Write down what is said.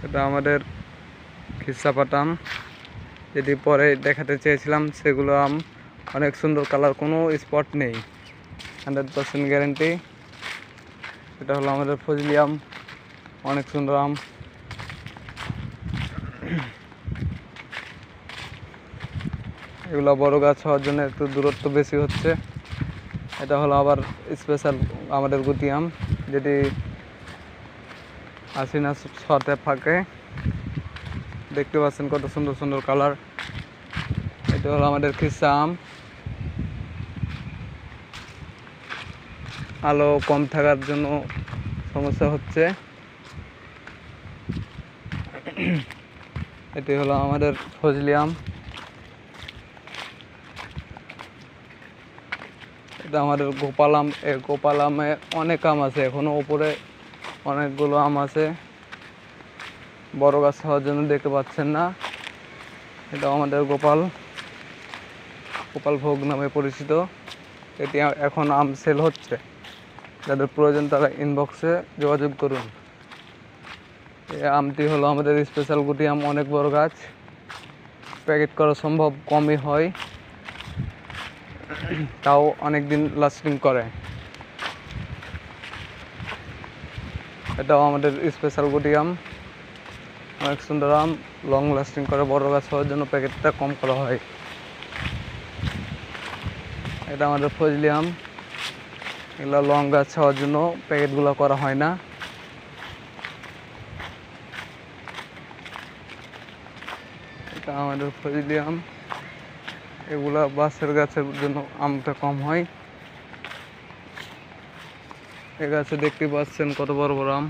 এটা আমাদের খিসাপাতা আম, যেটি পরে দেখাতে চেয়েছিলাম। সেগুলো আম অনেক সুন্দর কালার, কোনো স্পট নেই, 100% গ্যারেন্টি। এটা হলো আমাদের ফজলি আম, অনেক সুন্দর আম। এগুলো বড় গাছ হওয়ার জন্য একটু দূরত্ব বেশি হচ্ছে। এটা হলো আবার স্পেশাল আমাদের গুটি আম, যেটি আশিনা ছতে ফাঁকে। দেখতে পাচ্ছেন কত সুন্দর সুন্দর কালার। এটা হলো আমাদের খিসা আম। আলো কম থাকার জন্য সমস্যা হচ্ছে। এটি হলো আমাদের ফজলি আম। এটা আমাদের গোপাল আম। গোপাল আমে অনেক আম আছে, এখনো উপরে অনেকগুলো আম আছে, বড় গাছ হওয়ার জন্য দেখতে পাচ্ছেন না। এটা আমাদের গোপাল ভোগ নামে পরিচিত। এটি এখন আম সেল হচ্ছে, যাদের প্রয়োজন তারা ইনবক্সে যোগাযোগ করুন। এই আমটি হলো আমাদের স্পেশাল গুটি আম, অনেক বড় গাছ, প্যাকেট করা সম্ভব কমই হয়, তাও অনেক দিন লাস্টিং করে। এটাও আমাদের স্পেশাল গুটি আম, অনেক সুন্দর আম, লং লাস্টিং করে। বড় গাছ হওয়ার জন্য প্যাকেটটা কম করা হয়। এটা আমাদের ফজলি আম, এগুলো লং গাছ হওয়ার জন্য প্যাকেটগুলো করা হয় না। এটা আমাদের ফজলি আম, এগুলা বাঁশের গাছের জন্য আমটা কম হয়। এ গাছে দেখতে পাচ্ছেন কত বড় বড় আম।